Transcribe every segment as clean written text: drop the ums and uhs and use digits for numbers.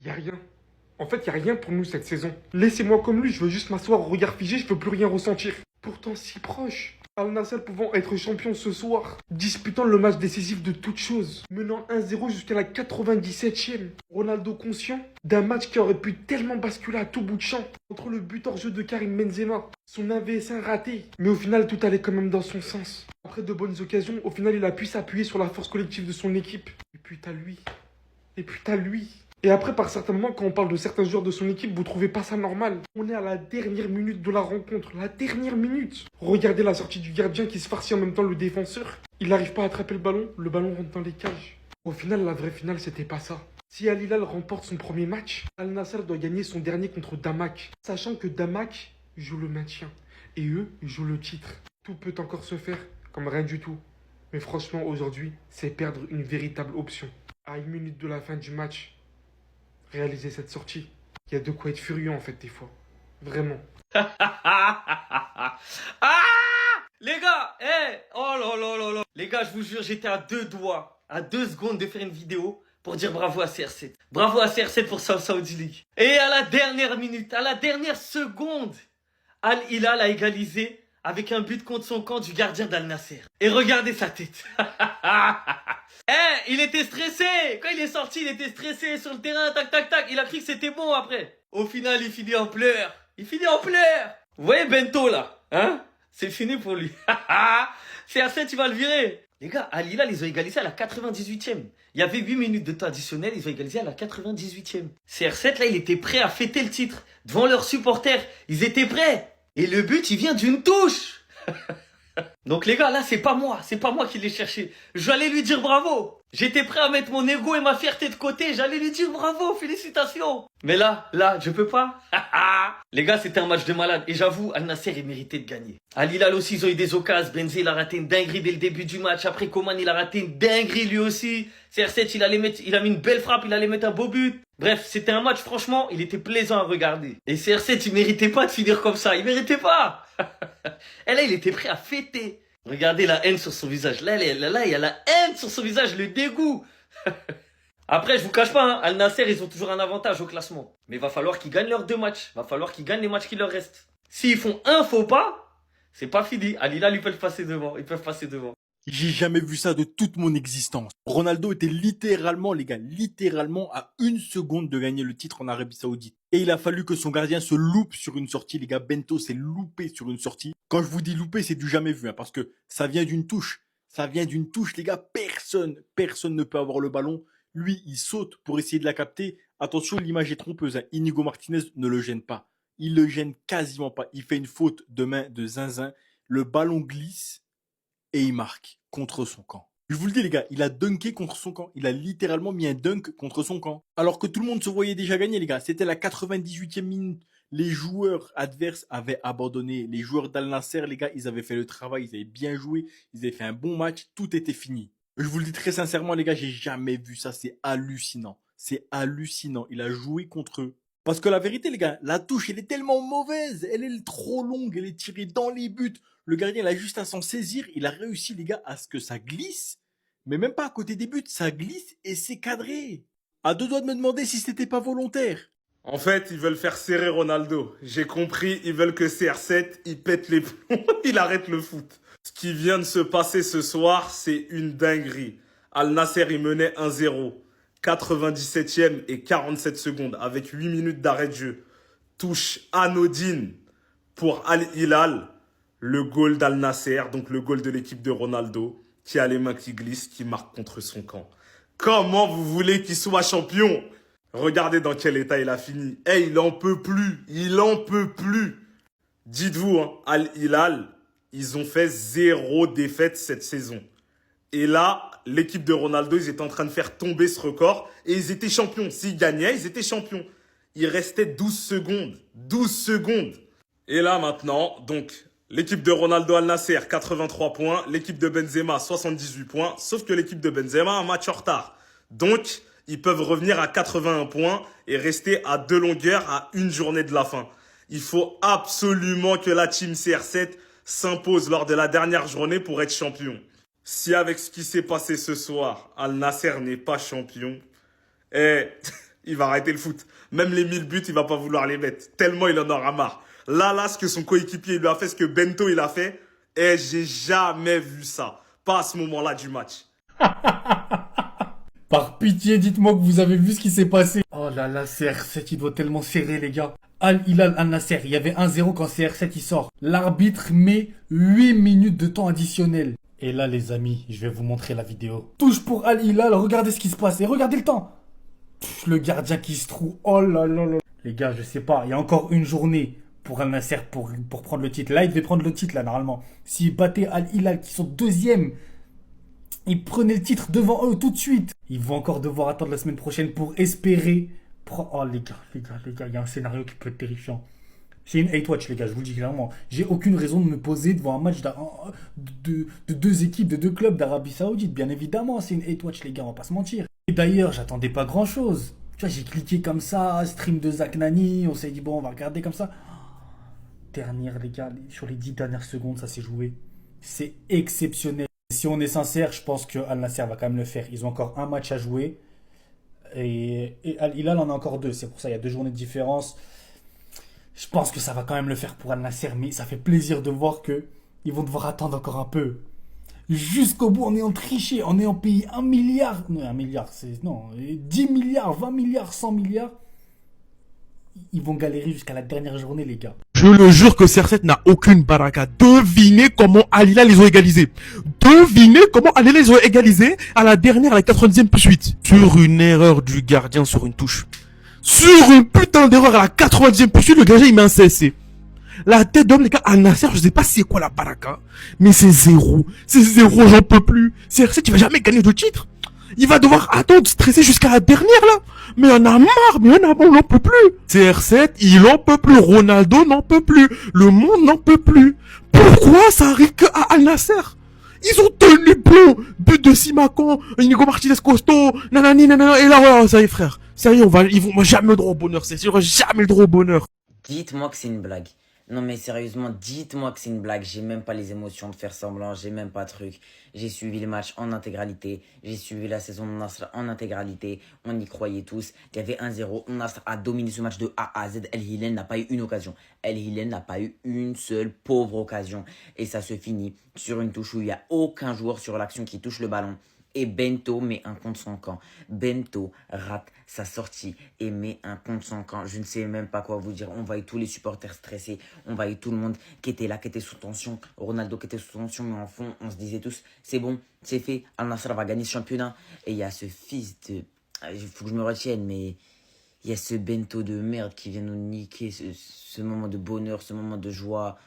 Y a rien. En fait, y a rien pour nous cette saison. Laissez-moi comme lui, je veux juste m'asseoir au regard figé, je veux plus rien ressentir. Pourtant si proche. Al Nassr pouvant être champion ce soir, disputant le match décisif de toute chose, menant 1-0 jusqu'à la 97e. Ronaldo conscient d'un match qui aurait pu tellement basculer à tout bout de champ, entre le but hors jeu de Karim Benzema, son AVS1 raté, mais au final tout allait quand même dans son sens. Après de bonnes occasions, au final il a pu s'appuyer sur la force collective de son équipe. Et puis t'as lui. Et puis t'as lui. Et après, par certains moments, quand on parle de certains joueurs de son équipe, vous trouvez pas ça normal. On est à la dernière minute de la rencontre. La dernière minute. Regardez la sortie du gardien qui se farcit en même temps le défenseur. Il n'arrive pas à attraper le ballon rentre dans les cages. Au final, la vraie finale, c'était pas ça. Si Al Hilal remporte son premier match, Al Nassr doit gagner son dernier contre Damak. Sachant que Damak joue le maintien. Et eux jouent le titre. Tout peut encore se faire, comme rien du tout. Mais franchement, aujourd'hui, c'est perdre une véritable option. À une minute de la fin du match, réaliser cette sortie. Il y a de quoi être furieux en fait des fois. Vraiment. Ah les gars, oh là là là là. Les gars, je vous jure, j'étais à deux doigts, à 2 secondes de faire une vidéo pour dire bravo à CR7. Bravo à CR7 pour sa Saudi League. Et à la dernière minute, à la dernière seconde, Al Hilal a égalisé avec un but contre son camp du gardien d'Al Nassr. Et regardez sa tête. Il était stressé. Quand il est sorti, il était stressé sur le terrain, tac tac tac. Il a cru que c'était bon après. Au final, il finit en pleurs. Il finit en pleurs. Vous voyez Bento là, hein? C'est fini pour lui. CR7, tu vas le virer. Les gars, Al Hilal, ils ont égalisé à la 98e. Il y avait 8 minutes de temps additionnel, ils ont égalisé à la 98e. CR7, là, il était prêt à fêter le titre. Devant leurs supporters, ils étaient prêts. Et le but, il vient d'une touche. Donc les gars, là, c'est pas moi qui l'ai cherché. J'allais lui dire bravo. J'étais prêt à mettre mon ego et ma fierté de côté. J'allais lui dire bravo, félicitations. Mais là, je peux pas. Les gars, c'était un match de malade. Et j'avoue, Al Nassr, il méritait de gagner. Al Hilal aussi, ils ont eu des occasions. Benzé, il a raté une dinguerie dès le début du match. Après, Coman, il a raté une dinguerie lui aussi. CR7, il a mis une belle frappe, il allait mettre un beau but. Bref, c'était un match, franchement, il était plaisant à regarder. Et CR7, il méritait pas de finir comme ça. Il méritait pas. Et là, il était prêt à fêter. Regardez la haine sur son visage. Là, il y a la haine sur son visage, le dégoût. Après, je vous cache pas, hein, Al Nassr, ils ont toujours un avantage au classement. Mais il va falloir qu'ils gagnent leurs 2 matchs. Il va falloir qu'ils gagnent les matchs qui leur restent. S'ils font un faux pas, c'est pas fini. Al Hilal, ils peuvent passer devant. Ils peuvent passer devant. J'ai jamais vu ça de toute mon existence. Ronaldo était littéralement, les gars, littéralement à 1 seconde de gagner le titre en Arabie Saoudite. Et il a fallu que son gardien se loupe sur une sortie, les gars. Bento s'est loupé sur une sortie. Quand je vous dis loupé, c'est du jamais vu, hein, parce que ça vient d'une touche. Ça vient d'une touche, les gars. Personne ne peut avoir le ballon. Lui, il saute pour essayer de la capter. Attention, l'image est trompeuse, hein. Inigo Martinez ne le gêne pas. Il le gêne quasiment pas. Il fait une faute de main de zinzin. Le ballon glisse et il marque contre son camp. Je vous le dis les gars, il a dunké contre son camp. Il a littéralement mis un dunk contre son camp. Alors que tout le monde se voyait déjà gagner les gars. C'était la 98e minute. Les joueurs adverses avaient abandonné. Les joueurs d'Al Nassr, les gars, ils avaient fait le travail. Ils avaient bien joué. Ils avaient fait un bon match. Tout était fini. Je vous le dis très sincèrement les gars, j'ai jamais vu ça. C'est hallucinant. C'est hallucinant. Il a joué contre eux. Parce que la vérité, les gars, la touche, elle est tellement mauvaise. Elle est trop longue. Elle est tirée dans les buts. Le gardien, il a juste à s'en saisir. Il a réussi, les gars, à ce que ça glisse. Mais même pas à côté des buts. Ça glisse et c'est cadré. À 2 doigts de me demander si c'était pas volontaire. En fait, ils veulent faire serrer Ronaldo. J'ai compris, ils veulent que CR7, il pète les plombs, il arrête le foot. Ce qui vient de se passer ce soir, c'est une dinguerie. Al Nassr, il menait 1-0. 97e et 47 secondes avec 8 minutes d'arrêt de jeu. Touche anodine pour Al Hilal. Le goal d'Al Nassr, donc le goal de l'équipe de Ronaldo, qui a les mains qui glissent, qui marque contre son camp. Comment vous voulez qu'il soit champion? Regardez dans quel état il a fini. Il en peut plus. Il en peut plus. Dites-vous, hein, Al Hilal, ils ont fait 0 défaite cette saison. Et là, l'équipe de Ronaldo, ils étaient en train de faire tomber ce record. Et ils étaient champions. S'ils gagnaient, ils étaient champions. Il restait 12 secondes. 12 secondes. Et là, maintenant, donc, l'équipe de Ronaldo Al Nassr, 83 points. L'équipe de Benzema, 78 points. Sauf que l'équipe de Benzema a un match en retard. Donc, ils peuvent revenir à 81 points et rester à 2 longueurs à une journée de la fin. Il faut absolument que la team CR7 s'impose lors de la dernière journée pour être champion. Si avec ce qui s'est passé ce soir, Al Nassr n'est pas champion, il va arrêter le foot. Même les 1000 buts, il va pas vouloir les mettre. Tellement il en aura marre. Là, ce que son coéquipier lui a fait, ce que Bento il a fait, et j'ai jamais vu ça. Pas à ce moment-là du match. Par pitié, dites-moi que vous avez vu ce qui s'est passé. Oh là là, CR7, il doit tellement serrer, les gars. Al Hilal Al Nasser, il y avait 1-0 quand CR7 il sort. L'arbitre met 8 minutes de temps additionnel. Et là, les amis, je vais vous montrer la vidéo. Touche pour Al Hilal, regardez ce qui se passe et regardez le temps. Le gardien qui se trouve. Oh là là là. Les gars, je sais pas, il y a encore une journée pour Al Nasser pour prendre le titre. Là, il devait prendre le titre, là, normalement. S'il battait Al Hilal, qui sont deuxième, ils prenaient le titre devant eux tout de suite. Ils vont encore devoir attendre la semaine prochaine pour espérer. Oh les gars, il y a un scénario qui peut être terrifiant. C'est une hate watch, les gars, je vous le dis clairement. J'ai aucune raison de me poser devant un match de deux équipes, de deux clubs d'Arabie Saoudite. Bien évidemment, c'est une hate watch, les gars, on va pas se mentir. Et d'ailleurs, j'attendais pas grand chose. Tu vois, j'ai cliqué comme ça, stream de Zach Nani, on s'est dit, bon, on va regarder comme ça. Dernière, les gars, sur les 10 dernières secondes, ça s'est joué. C'est exceptionnel. Si on est sincère, je pense que Al Nasser va quand même le faire. Ils ont encore un match à jouer. Et Al Hilal en a encore deux. C'est pour ça, il y a 2 journées de différence. Je pense que ça va quand même le faire pour Al Nasser. Mais ça fait plaisir de voir que ils vont devoir attendre encore un peu. Jusqu'au bout, en ayant triché, en ayant payé 1 milliard. Non, 1 milliard, c'est. Non, 10 milliards, 20 milliards, 100 milliards. Ils vont galérer jusqu'à la dernière journée, les gars. Je le jure que CR7 n'a aucune baraka. Devinez comment Al Hilal les ont égalisés. Devinez comment Al Hilal les ont égalisés à la dernière, à la 90e plus 8. Sur une erreur du gardien sur une touche. Sur une putain d'erreur à la 90e plus 8, le gardien il met un CSC. La tête d'homme, les gars, Al Nasser, je sais pas c'est quoi la baraka, mais c'est zéro. C'est zéro, j'en peux plus. CR7, il va jamais gagner de titre. Il va devoir attendre, stresser jusqu'à la dernière, là. Mais on a marre, mais on n'en peut plus. CR7, il en peut plus. Ronaldo n'en peut plus. Le monde n'en peut plus. Pourquoi ça arrive que à Al Nasser? Ils ont tenu bon. But de Simakan, Inigo Martinez Costo, nanani, nanana. Et là, voilà, ça y est, frère. Ça y est, ils vont jamais le droit au bonheur. C'est sûr, jamais le droit au bonheur. Dites-moi que c'est une blague. Non mais sérieusement, dites-moi que c'est une blague. J'ai même pas les émotions de faire semblant, j'ai même pas de truc. J'ai suivi le match en intégralité, j'ai suivi la saison de Nasr en intégralité. On y croyait tous. Il y avait 1-0, Nasr a dominé ce match de A à Z. El Hilal n'a pas eu une occasion. El Hilal n'a pas eu une seule pauvre occasion. Et ça se finit sur une touche où il n'y a aucun joueur sur l'action qui touche le ballon. Et Bento met un contre son camp. Bento rate sa sortie et met un contre son camp. Je ne sais même pas quoi vous dire. On voyait tous les supporters stressés. On voyait tout le monde qui était là, qui était sous tension. Ronaldo qui était sous tension. Mais en fond, on se disait tous, c'est bon, c'est fait. Al Nassr va gagner ce championnat. Et il y a ce fils de... Il faut que je me retienne, mais... Il y a ce Bento de merde qui vient nous niquer ce moment de bonheur, ce moment de joie.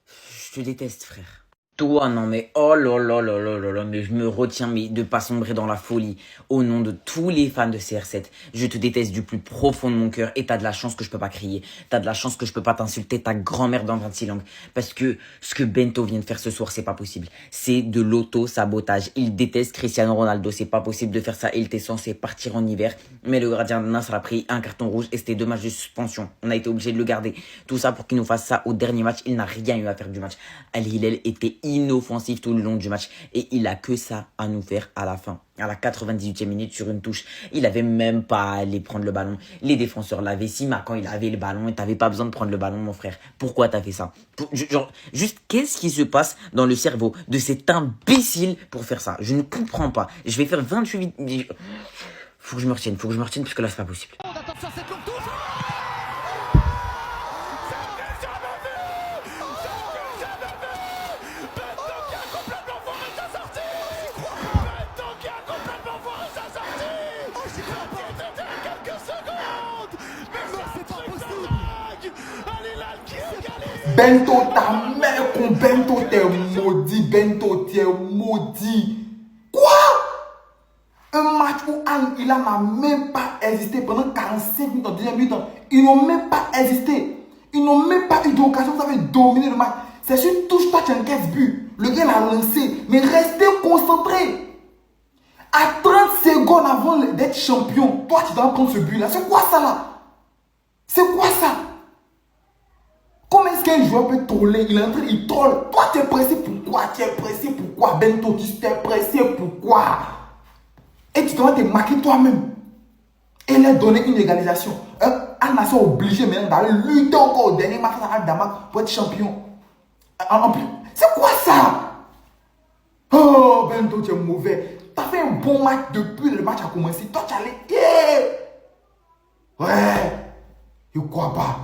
Je te déteste, frère. Toi, non mais oh là là là là là là, mais je me retiens mais de pas sombrer dans la folie. Au nom de tous les fans de CR7, je te déteste du plus profond de mon cœur et t'as de la chance que je peux pas crier. T'as de la chance que je peux pas t'insulter ta grand-mère dans 26 langues. Parce que ce que Bento vient de faire ce soir, c'est pas possible. C'est de l'auto-sabotage. Il déteste Cristiano Ronaldo, c'est pas possible de faire ça. Il était censé partir en hiver, mais le gardien de Nasr a pris un carton rouge et c'était 2 matchs de suspension. On a été obligé de le garder. Tout ça pour qu'il nous fasse ça au dernier match. Il n'a rien eu à faire du match. Al Hilal était inoffensif tout le long du match et il a que ça à nous faire à la fin, à la 98e minute sur une touche. Il avait même pas à aller prendre le ballon. Les défenseurs l'avaient. Quand il avait le ballon et t'avais pas besoin de prendre le ballon, mon frère. Pourquoi t'as fait ça? Genre, juste qu'est-ce qui se passe dans le cerveau de cet imbécile pour faire ça? Je ne comprends pas. Je vais faire 28... Faut que je me retienne parce que là c'est pas possible. Attention, c'est comme touche. Bento, ta mère, con Bento, t'es maudit. Bento, t'es maudit. Quoi? Un match où Al Hilal n'a même pas existé pendant 45 minutes en deuxième mi-temps. Ils n'ont même pas existé. Ils n'ont même pas eu d'occasion, ça avait dominé le match. C'est sur une touche, toi tu encaisses but. Le gars l'a lancé. Mais restez concentrés. À 30 secondes avant d'être champion, toi tu dois prendre ce but là. C'est quoi ça là? C'est quoi ça? Comment est-ce qu'un joueur peut troller? Il est en train, il troll. Toi, tu es pressé pourquoi? Tu es pressé pourquoi? Bento, tu es pressé pourquoi? Et tu dois te marquer toi-même. Et leur donner une égalisation. Al Nassr est obligé maintenant d'aller lutter encore au dernier match à Al Damak pour être champion. En plus, c'est quoi ça? Oh, Bento, tu es mauvais. Tu as fait un bon match depuis le match a commencé. Toi, tu allais. Yeah! Ouais, je crois pas.